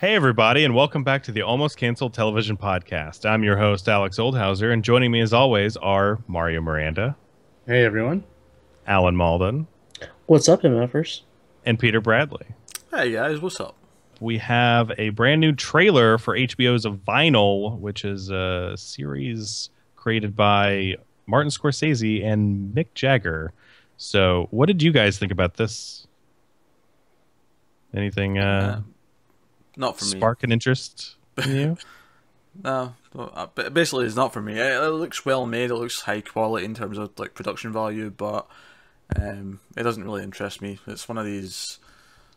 Hey, everybody, and welcome back to the Almost Canceled Television Podcast. I'm your host, Alex Oldhauser, and joining me as always are Mario Miranda, Hey everyone. Alan Malden, What's up, MFers? and Peter Bradley. Hey guys, what's up? We have a brand new trailer for HBO's Vinyl, which is a series created by Martin Scorsese and Mick Jagger. So, what did you guys think about this? Anything Not for spark an interest in you? No, but basically it's not for me. It looks well made. It looks high quality in terms of like production value, but it doesn't really interest me. It's one of these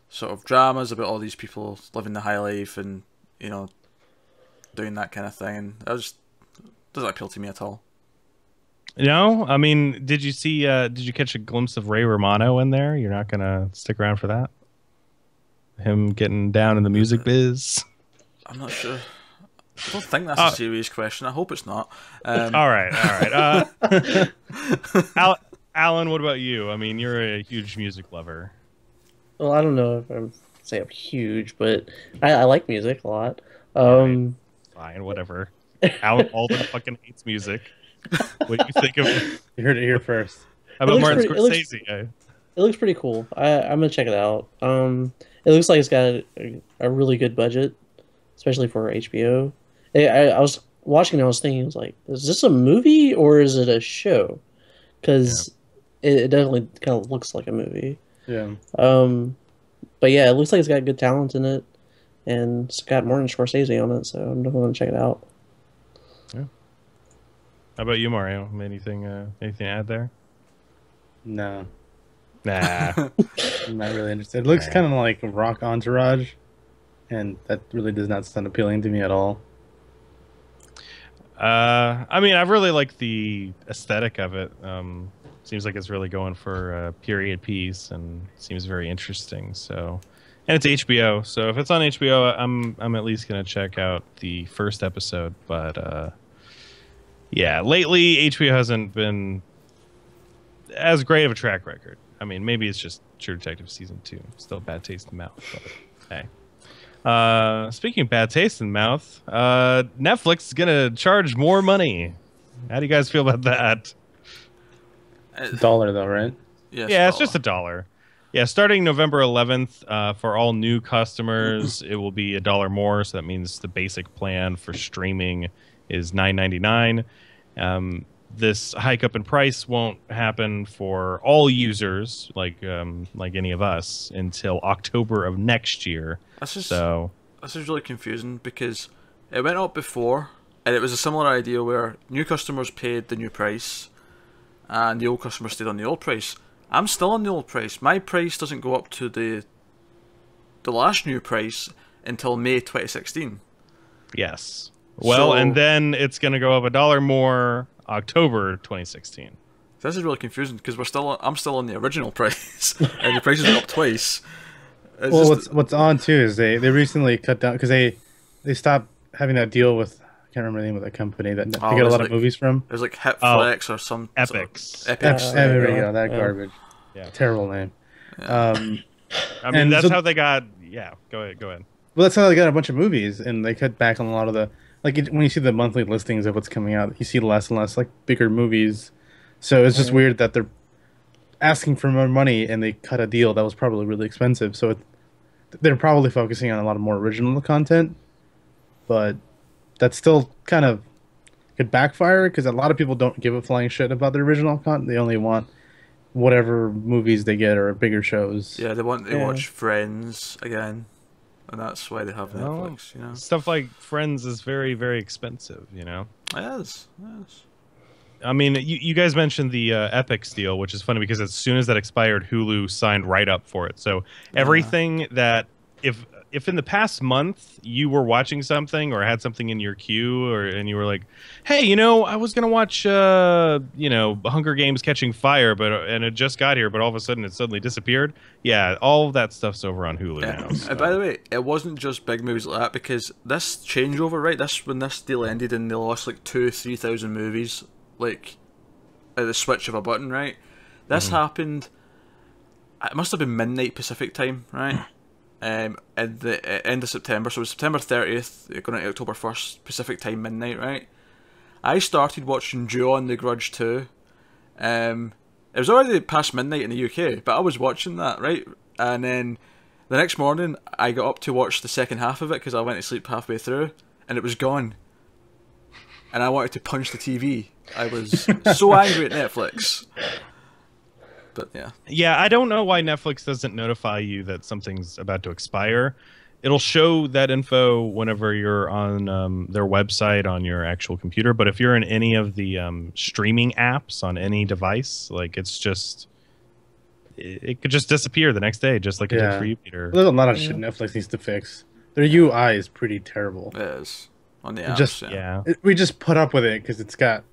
sort of dramas about all these people living the high life and doing that kind of thing. And it just doesn't appeal to me at all. No, I mean, did you see? Did you catch a glimpse of Ray Romano in there? You're not gonna stick around for that. Him getting down in the music biz. I'm not sure. I don't think that's a serious question. I hope it's not. All right. Alan, what about you? I mean, you're a huge music lover. Well, I don't know if I'm say I'm huge, but I like music a lot. Fine, whatever. Alan Alden fucking hates music. What do you think of? You heard it here first. How about Martin It Scorsese? looks pretty cool. I'm gonna check it out. It looks like it's got a really good budget, especially for HBO. I was watching and I was thinking, I was like, is this a movie or is it a show? Because it definitely kind of looks like a movie. Yeah. But yeah, it looks like it's got good talent in it, and it's got Martin Scorsese on it, so I'm definitely gonna check it out. Yeah. How about you, Mario? Anything to add there? No. Nah. I'm not really interested. It looks kind of like Rock Entourage, and that really does not sound appealing to me at all. I mean, I really like the aesthetic of it. Seems like it's really going for a period piece, and seems very interesting. So, and it's HBO. So if it's on HBO, I'm at least gonna check out the first episode. But yeah, lately HBO hasn't been as great of a track record. I mean, maybe it's just True Detective season 2. Still bad taste in the mouth, but hey. Speaking of bad taste in the mouth, Netflix is gonna charge more money. How do you guys feel about that? $1 though, right? Yeah, it's just $1. Yeah, starting November 11th, for all new customers, it will be $1 more. So that means the basic plan for streaming is $9.99. This hike up in price won't happen for all users, like any of us, until October of next year. This is really confusing because it went up before, and it was a similar idea where new customers paid the new price, and the old customers stayed on the old price. I'm still on the old price. My price doesn't go up to the last new price until May 2016. Yes. Well, and then it's going to go up $1 more October 2016. This is really confusing because I'm still on the original price, and the prices are up twice. What's on too is they recently cut down because they stopped having that deal with, I can't remember the name of the company that they get a lot of movies from. There's like Hitflex or some Epics. Epics. There you go, that garbage. Yeah. Terrible name. Yeah. I mean, that's how they got. Yeah, go ahead. Well, that's how they got a bunch of movies, and they cut back on a lot of the when you see the monthly listings of what's coming out, you see less and less like bigger movies. So it's just weird that they're asking for more money and they cut a deal that was probably really expensive. So they're probably focusing on a lot of more original content, but that's still kind of could backfire because a lot of people don't give a flying shit about the original content. They only want whatever movies they get or bigger shows. Yeah, they watch Friends again. And that's why they have Netflix, you know. Stuff like Friends is very, very expensive, you know. Yes. I mean, you guys mentioned the Epix deal, which is funny because as soon as that expired, Hulu signed right up for it. So everything that if in the past month you were watching something or had something in your queue and you were like, hey, I was gonna watch Hunger Games Catching Fire, and it just got here, but all of a sudden it suddenly disappeared. Yeah, all of that stuff's over on Hulu now. So. By the way, it wasn't just big movies like that because this changeover, right? When this deal ended and they lost like 2,000-3,000 movies, like at the switch of a button, right? This happened. It must have been midnight Pacific time, right? at the end of September. So it was September 30th, going into October 1st, Pacific time, midnight, right? I started watching Ju-on The Grudge 2. It was already past midnight in the UK, but I was watching that, right? And then the next morning, I got up to watch the second half of it because I went to sleep halfway through, and it was gone. And I wanted to punch the TV. I was so angry at Netflix. But yeah. Yeah, I don't know why Netflix doesn't notify you that something's about to expire. It'll show that info whenever you're on their website on your actual computer. But if you're in any of the streaming apps on any device, like it could just disappear the next day, just like it did for you, Peter. There's a lot of shit Netflix needs to fix. Their UI is pretty terrible. It is. On the apps, we just put up with it because it's got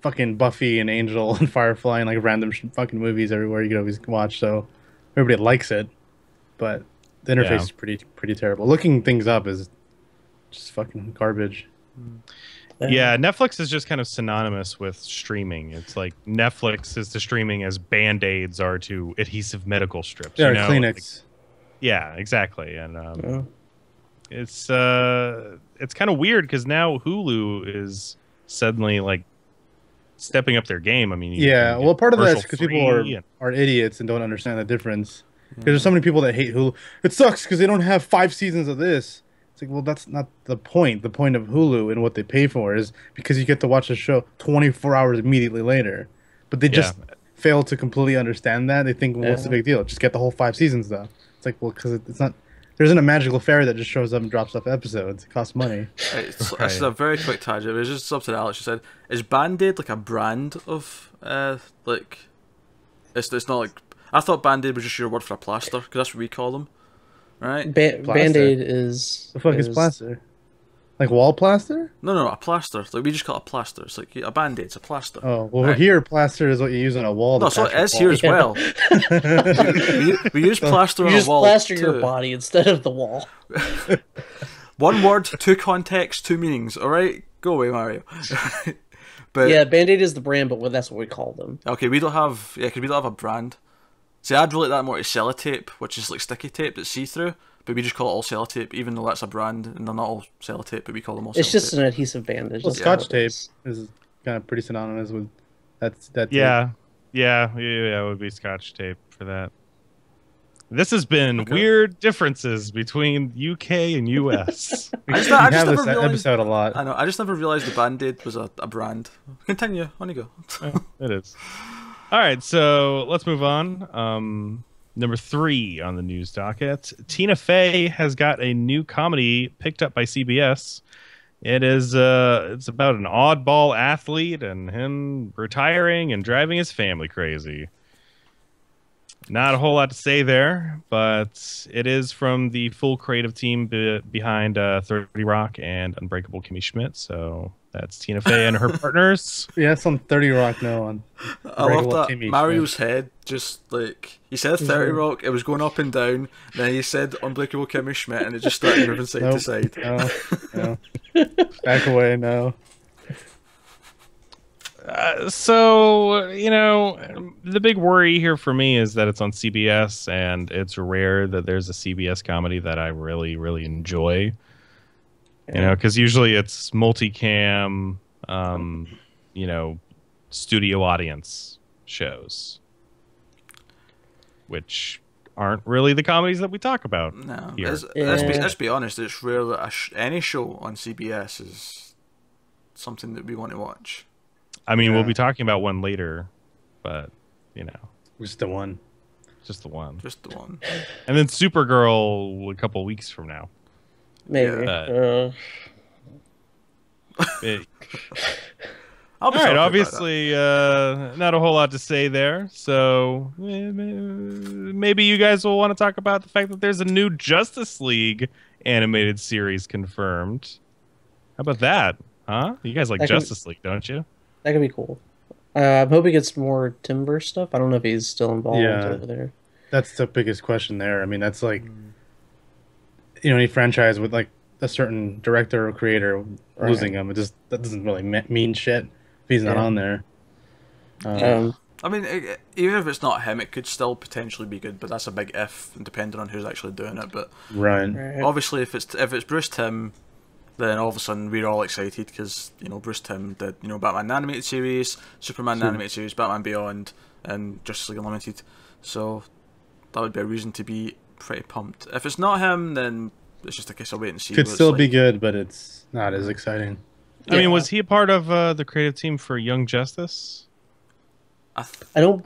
fucking Buffy and Angel and Firefly and like random fucking movies everywhere you can always watch. So everybody likes it, but the interface is pretty terrible. Looking things up is just fucking garbage. Yeah, Netflix is just kind of synonymous with streaming. It's like Netflix is to streaming as Band-Aids are to adhesive medical strips. Yeah, Kleenex. Like, yeah, exactly. And it's kind of weird because now Hulu is suddenly like stepping up their game. I mean, well, part of that is because people are idiots and don't understand the difference. Because there's so many people that hate Hulu. It sucks because they don't have 5 seasons of this. It's like, well, that's not the point. The point of Hulu and what they pay for is because you get to watch the show 24 hours immediately later. But they just fail to completely understand that. They think, well, what's the big deal? Just get the whole 5 seasons, though. It's like, well, because it's not... There isn't a magical fairy that just shows up and drops off episodes. It costs money. It's a very quick tangent. It was just something Alex just said. Is Band-Aid like a brand of, like... It's not like... I thought Band-Aid was just your word for a plaster, because that's what we call them. Right? Band-Aid is... The fuck is plaster? Like wall plaster? No, a plaster. Like we just call it a plaster. It's like a Band-Aid's a plaster. Oh, well, here plaster is what you use on a wall. No, so it is here as well. we use plaster on a wall. You just plaster your body instead of the wall. One word, 2 contexts, 2 meanings. All right, go away, Mario. But yeah, Band-Aid is the brand, but that's what we call them. Okay, we don't have because we don't have a brand. See, I'd relate that more to sellotape, which is like sticky tape that's see-through. But we just call it all sellotape, even though that's a brand, and they're not all sellotape, but we call them all sellotape. It's just an adhesive bandage. Well, Scotch tape is kind of pretty synonymous with that. Yeah, it would be Scotch tape for that. This has been weird differences between UK and US. I just have this episode a lot. I know. I just never realized the Band-Aid was a brand. Continue. On you go. It is. All right, so let's move on. Number 3 on the news docket. Tina Fey has got a new comedy picked up by CBS. It is it's about an oddball athlete and him retiring and driving his family crazy. Not a whole lot to say there, but it is from the full creative team behind 30 Rock and Unbreakable Kimmy Schmidt. So that's Tina Fey and her partners. Yeah, it's on 30 Rock now. On I love that Kimmy Mario's head. Just like he said, 30 Rock. It was going up and down. Then he said Unbreakable Kimmy Schmidt, and it just started moving side to side. No. Back away, no. So, the big worry here for me is that it's on CBS, and it's rare that there's a CBS comedy that I really, really enjoy. Because usually it's multicam, studio audience shows, which aren't really the comedies that we talk about. No, here. Let's be honest. It's rare that any show on CBS is something that we want to watch. I mean, we'll be talking about one later, but, Just the one. Just the one. And then Supergirl a couple weeks from now. Maybe. All right, obviously, not a whole lot to say there. So maybe you guys will want to talk about the fact that there's a new Justice League animated series confirmed. How about that? Huh? You guys like Justice League, don't you? That could be cool. I'm hoping it's more Timber stuff. I don't know if he's still involved over there. That's the biggest question there. I mean, that's like, any franchise with like a certain director or creator losing him, that doesn't really mean shit if he's not on there. I mean, even if it's not him, it could still potentially be good, but that's a big if, depending on who's actually doing it. But Right. obviously, if it's Bruce Timm, then all of a sudden we're all excited because Bruce Timm did Batman the animated series, Superman the animated series, Batman Beyond, and Justice League Unlimited. So that would be a reason to be pretty pumped. If it's not him, then it's just a case of wait and see. Could what it's still like. be good, but it's not as exciting. I mean, was he a part of the creative team for Young Justice? I don't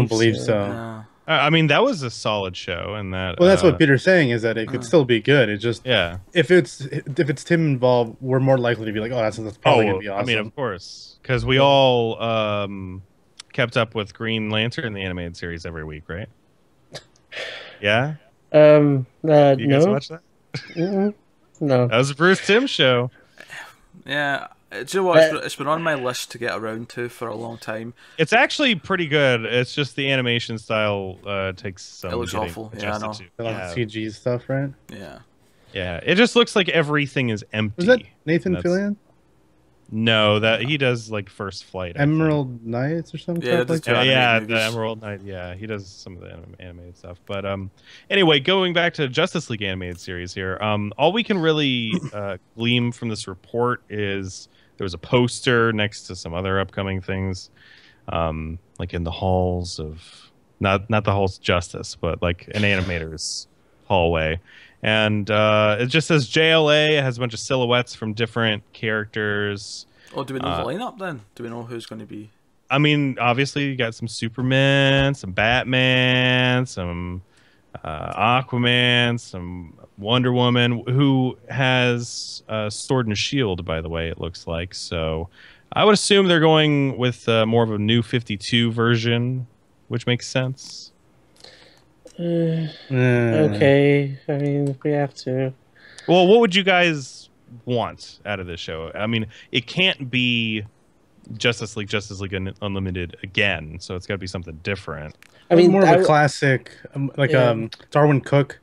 believe so. Yeah. I mean, that was a solid show, and that. Well, that's what Peter's saying, is that it could still be good. It just Yeah. if it's Tim involved, we're more likely to be like, oh, that's probably gonna be awesome. I mean, of course, because we all kept up with Green Lantern, the animated series, every week, right? Yeah. You guys no, watch that? no. That was a Bruce Timm show. Yeah. Do you know what? It's been on my list to get around to for a long time. It's actually pretty good. It's just the animation style takes some. It looks getting awful. Yeah, I know. adjusted to. A lot of CG stuff, right? Yeah. Yeah, it just looks like everything is empty. Was that Nathan That's- Fillion? No, that he does like First Flight. I think. Emerald Knights or something? Yeah, like that's that? two animated Yeah, movies. the Emerald Knight. Yeah, he does some of the animated stuff. But anyway, going back to Justice League animated series here. All we can really glean from this report is there was a poster next to some other upcoming things, like in the halls of not the halls of justice, but like an animator's hallway. And it just says JLA. It has a bunch of silhouettes from different characters. Oh, do we know the lineup then? Do we know who's going to be? I mean, obviously, you got some Superman, some Batman, some Aquaman, some Wonder Woman, who has Sword and Shield, by the way, it looks like. So I would assume they're going with more of a new 52 version, which makes sense. Okay, I mean, if we have to. Well, what would you guys want out of this show? I mean, it can't be Justice League Unlimited again, so it's got to be something different. I mean, more of a classic, Darwin Cook,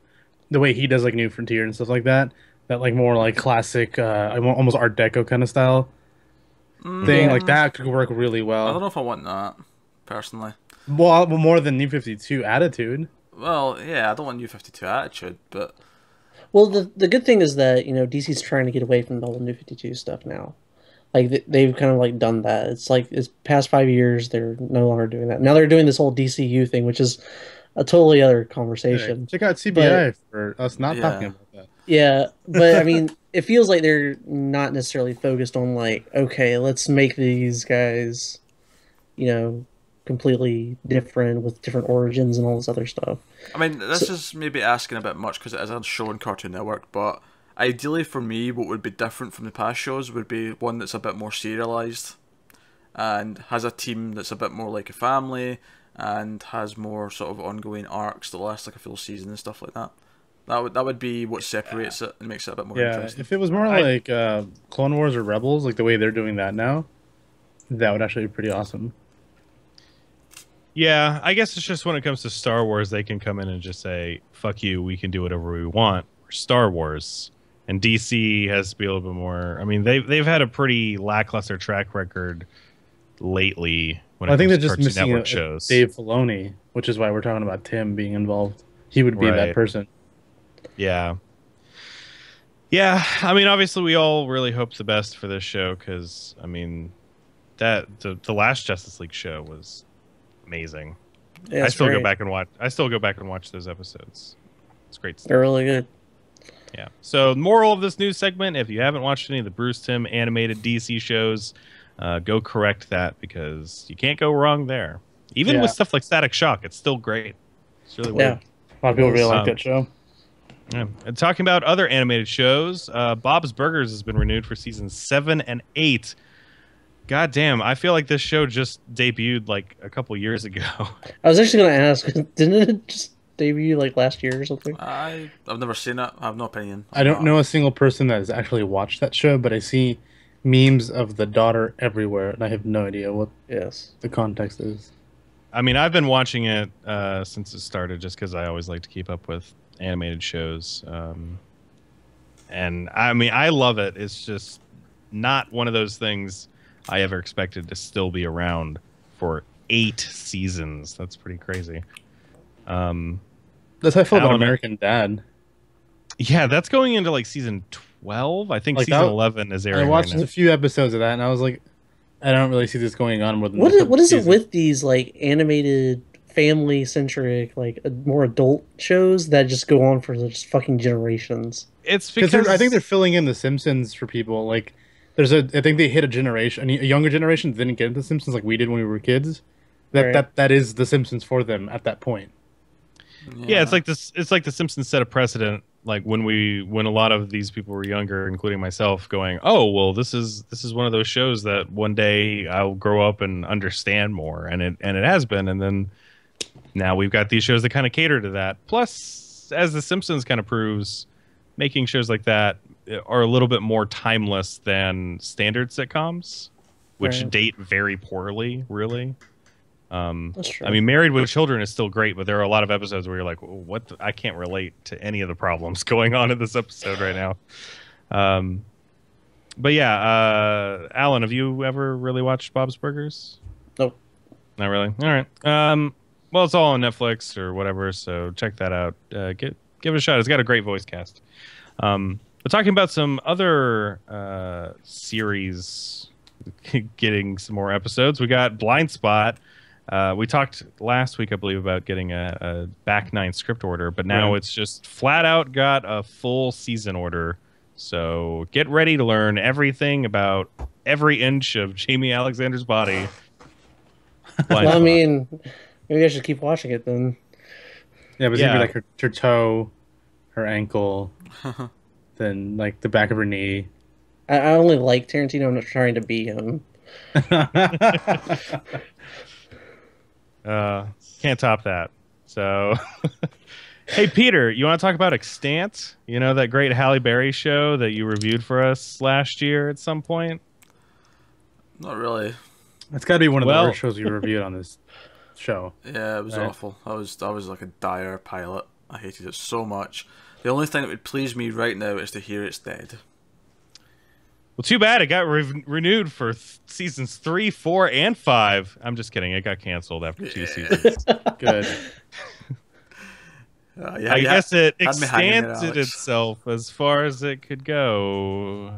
the way he does like New Frontier and stuff like that. That like more like classic, almost Art Deco kind of style thing. Like that could work really well. I don't know if I want that personally. Well, more than New 52 attitude. Well, yeah, I don't want New 52 attitude, but Well, the good thing is that DC's trying to get away from the whole New 52 stuff now. Like they've kind of like done that. It's like it's past 5 years they're no longer doing that. Now they're doing this whole DCU thing, which is a totally other conversation. Check out CBI for us not talking about that. Yeah, but I mean, it feels like they're not necessarily focused on like, okay, let's make these guys, completely different with different origins and all this other stuff. I mean, this is maybe asking a bit much because it is a show on Cartoon Network, but ideally for me, what would be different from the past shows would be one that's a bit more serialized and has a team that's a bit more like a family and has more sort of ongoing arcs that last like a full season and stuff like that. That would be what separates it and makes it a bit more interesting. If it was more like Clone Wars or Rebels, like the way they're doing that now, that would actually be pretty awesome. Yeah, I guess it's just when it comes to Star Wars, they can come in and just say, fuck you, we can do whatever we want. We're Star Wars. And DC has to be a little bit more... I mean, they've had a pretty lackluster track record lately when it I think comes they're to just Cartoon missing Network shows. Dave Filoni, which is why we're talking about Tim being involved. He would be that Right. person. Yeah. Yeah, I mean, obviously we all really hope the best for this show because, I mean, the last Justice League show was amazing. Yeah, I still go back and watch those episodes. It's great stuff. They're really good. Yeah. So, moral of this news segment: if you haven't watched any of the Bruce Timm animated DC shows, go correct that because you can't go wrong there. Even with stuff like Static Shock, it's still great. It's really weird. A lot of people really like that show. Yeah. And talking about other animated shows, Bob's Burgers has been renewed for seasons 7 and 8. God damn, I feel like this show just debuted like a couple years ago. I was actually going to ask, didn't it just debut like last year or something? I've never seen it. I have no opinion. I don't know a single person that has actually watched that show, but I see memes of the daughter everywhere, and I have no idea what the context is. I mean, I've been watching it since it started just because I always like to keep up with animated shows. And I mean, I love it. It's just not one of those things I ever expected to still be around for 8 seasons. That's pretty crazy. That's how I feel about Alan- American Dad. Yeah, that's going into like season 12. I think Like season that- 11 is I airing watched right now. a few episodes of that, and I was like, I don't really see this going on more than What a is, couple what is it seasons. with these like animated, family centric, like more adult shows that just go on for just fucking generations? It's Because because I think they're filling in The Simpsons for people. Like, I think they hit a generation, a younger generation that didn't get into The Simpsons like we did when we were kids. Right. That is The Simpsons for them at that point. yeah, it's like this. It's like the Simpsons set a precedent. Like when a lot of these people were younger, including myself, going, "Oh, well, this is one of those shows that one day I'll grow up and understand more," and it has been. And then now we've got these shows that kind of cater to that. Plus, as the Simpsons kind of proves, making shows like that are a little bit more timeless than standard sitcoms, which Right. date very poorly, really. That's true. I mean, Married with Children is still great, but there are a lot of episodes where you're like, "What? I can't relate to any of the problems going on in this episode right now." But yeah, Alan, have you ever really watched Bob's Burgers? Nope. Not really. All right. Well, it's all on Netflix or whatever, so check that out. Give it a shot. It's got a great voice cast. We're talking about some other series getting some more episodes. We got Blind Spot. We talked last week, I believe, about getting a back 9 script order, but now Right. it's just flat out got a full season order. So get ready to learn everything about every inch of Jamie Alexander's body. Blind Well, I Spot. mean, maybe I should keep watching it then. Yeah, but it's Yeah. gonna be like her toe, her ankle, then like the back of her knee. I only like Tarantino. I'm not trying to be him. Can't top that. So, hey, Peter, you want to talk about Extant? You know, that great Halle Berry show that you reviewed for us last year at some point? Not really. That's got to be one of Well- the worst shows you reviewed on this show. Yeah, it was Right. awful. I was like a dire pilot. I hated it so much. The only thing that would please me right now is to hear it's dead. Well, too bad it got renewed for seasons 3, 4, and 5. I'm just kidding. It got canceled after 2 seasons. Good. Yeah, I guess it had me hanging there, extended Alex. itself as far as it could go.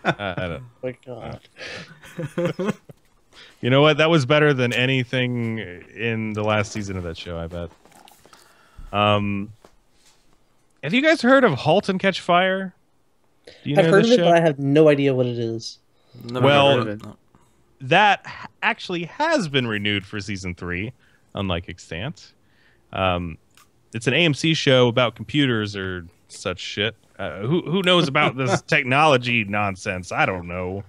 I don't. Oh my God. You know what? That was better than anything in the last season of that show, I bet. Have you guys heard of *Halt and Catch Fire*? Do you I've know heard of this it, show? but I have no idea what it is. Never Well- heard of it. No. That actually has been renewed for season 3, unlike Extant. It's an AMC show about computers or such shit. Who knows about this technology nonsense? I don't know.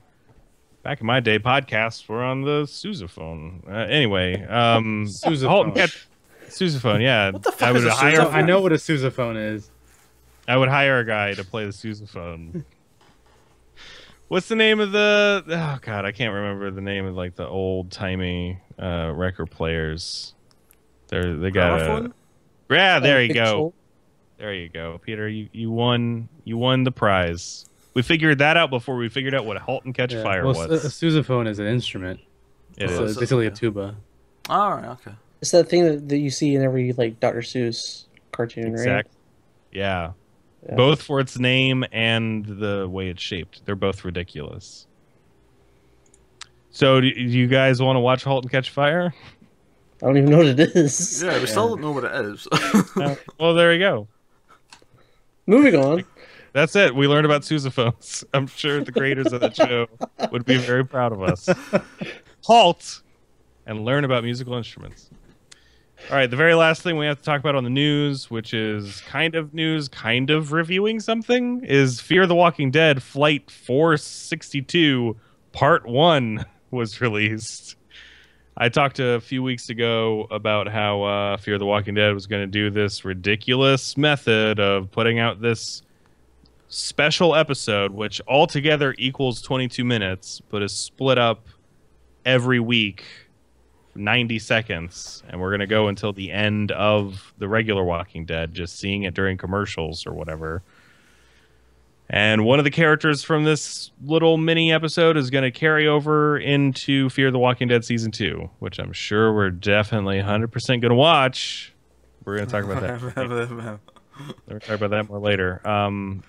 Back in my day, podcasts were on the sousaphone. Anyway, Sousaphone. Halt and Catch sousaphone. Yeah, What the fuck I would is a hire. sousaphone? I know what a sousaphone is. I would hire a guy to play the sousaphone. What's the name of the? Oh God, I can't remember the name of like the old timey record players. They got a. Gramophone? Yeah, there you go. Pixel. There you go, Peter. You won the prize. We figured that out before we figured out what *Halt and Catch Yeah. Fire* Well, was. a sousaphone is an instrument. It So is. it's basically a tuba. Alright, okay. It's that thing that you see in every like Dr. Seuss cartoon, right? Exact. Yeah. Yeah. Both for its name and the way it's shaped. They're both ridiculous. So, do you guys want to watch *Halt and Catch Fire*? I don't even know what it is. Yeah, we still don't know what it is. Well, there you go. Moving on. That's it. We learned about sousaphones. I'm sure the creators of that show would be very proud of us. Halt and learn about musical instruments. All right, the very last thing we have to talk about on the news, which is kind of news, kind of reviewing something, is Fear the Walking Dead Flight 462 Part 1 was released. I talked a few weeks ago about how Fear the Walking Dead was going to do this ridiculous method of putting out this special episode, which altogether equals 22 minutes, but is split up every week, 90 seconds, and we're going to go until the end of the regular Walking Dead, just seeing it during commercials or whatever. And one of the characters from this little mini episode is going to carry over into Fear the Walking Dead Season 2, which I'm sure we're definitely 100% going to watch. We're going to talk about that. We'll talk about that more later.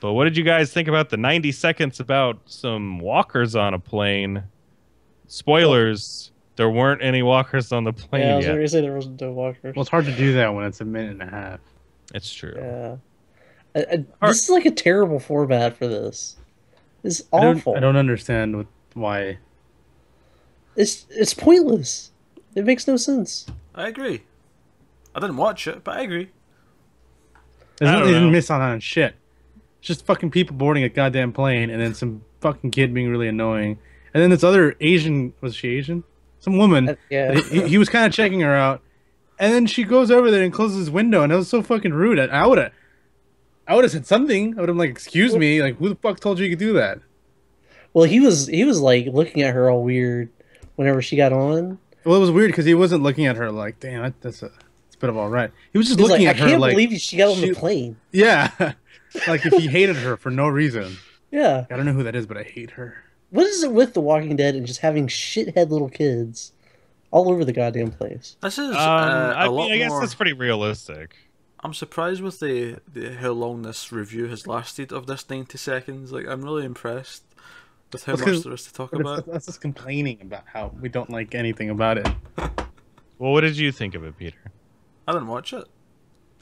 But what did you guys think about the 90 seconds about some walkers on a plane? Spoilers, there weren't any walkers on the plane Yeah, I was yet. going to say there wasn't no walkers. Well, it's hard to do that when it's a minute and a half. It's true. Yeah. This is like a terrible format for this. It's awful. I don't understand why. It's pointless. It makes no sense. I agree. I didn't watch it, but I agree. They I don't didn't know. miss on shit. It's just fucking people boarding a goddamn plane, and then some fucking kid being really annoying, and then this other Asian, was she Asian? Some woman. Yeah. He was kind of checking her out, and then she goes over there and closes his window, and it was so fucking rude. I would have said something. I would have like, excuse me, like who the fuck told you you could do that? Well, he was like looking at her all weird whenever she got on. Well, it was weird because he wasn't looking at her like, damn, it's a bit of all right. He was just He was looking like, at I her can't like, believe she got on the she- plane. yeah, like if he hated her for no reason. Yeah. I don't know who that is, but I hate her. What is it with The Walking Dead and just having shithead little kids all over the goddamn place? This is I a lot mean, I guess more. that's pretty realistic. I'm surprised with the how long this review has lasted of this 90 seconds. Like, I'm really impressed with how That's much 'cause- there is to talk But about. that's just complaining about how we don't like anything about it. Well, what did you think of it, Peter? I didn't watch it.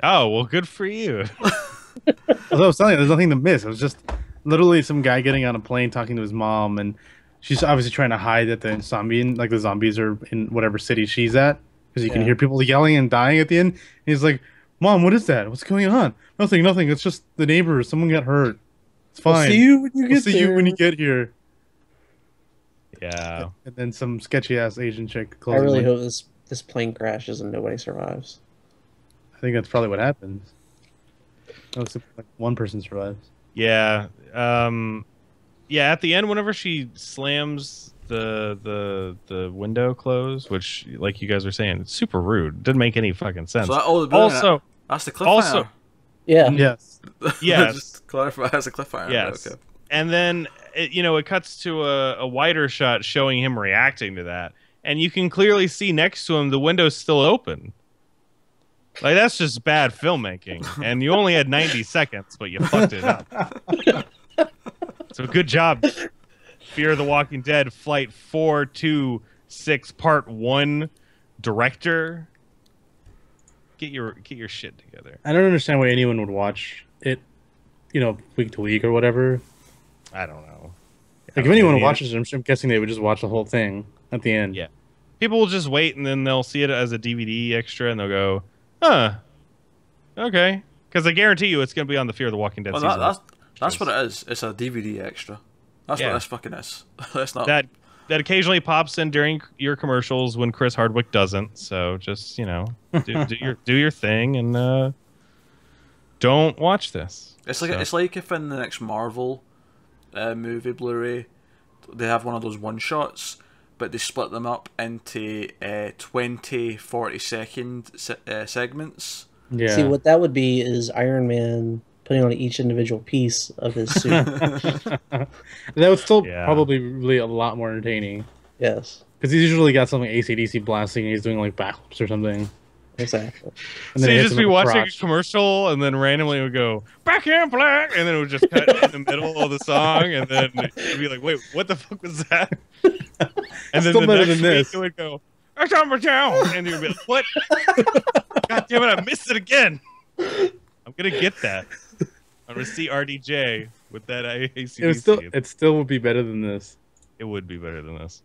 Oh, well, good for you. As I was telling you, there's nothing to miss. It was just literally some guy getting on a plane talking to his mom, and she's obviously trying to hide that the zombies are in whatever city she's at, because you can Yeah. hear people yelling and dying at the end. And he's like, "Mom, what is that? What's going on?" Nothing. It's just the neighbors. Someone got hurt. It's fine. I'll see you when you We'll get see there. you when you get here. Yeah. And then some sketchy ass Asian chick. I closes really the- hope this plane crashes and nobody survives. I think that's probably what happens. Oh, so, like, one person survives. Yeah. Yeah, at the end, whenever she slams the window closed, which, like you guys were saying, it's super rude. Didn't make any fucking sense. So that, Also, that's the cliffhanger. also- Yeah. Yes. Yes. Just to clarify, that's a cliffhanger. yes. Okay. And then, it cuts to a wider shot showing him reacting to that. And you can clearly see next to him the window's still open. Like, that's just bad filmmaking. And you only had 90 seconds, but you fucked it up. So good job, Fear the Walking Dead Flight 426 Part 1 director. Get your shit together. I don't understand why anyone would watch it, week to week or whatever. I don't know. Like, if anyone watches it, I'm guessing they would just watch the whole thing at the end. Yeah. People will just wait, and then they'll see it as a DVD extra, and they'll go, huh, okay. Because I guarantee you it's going to be on the Fear the Walking Dead Well, season. that's what it is. It's a DVD extra. That's Yeah. what this fucking is. That's not. that occasionally pops in during your commercials when Chris Hardwick doesn't. So just, do your thing, and don't watch this. It's like if in the next Marvel movie Blu-ray, they have one of those one shots, but they split them up into 20, 40-second segments. Yeah. See, what that would be is Iron Man putting on each individual piece of his suit. That would still Yeah. probably really a lot more entertaining. Yes, Because he's usually got something AC/DC blasting and he's doing like backflips or something. exactly. And So he you'd hits just him be in the watching crotch. a commercial, and then randomly it would go, back in black, and then it would just cut in the middle of the song, and then you'd be like, wait, what the fuck was that? And then Still the better next than week this. it would go, "It's on my down," and you'd be like, what? God damn it, I missed it again. I'm going to get that. I'm going to see RDJ with that AC/DC. It still would be better than this. It would be better than this.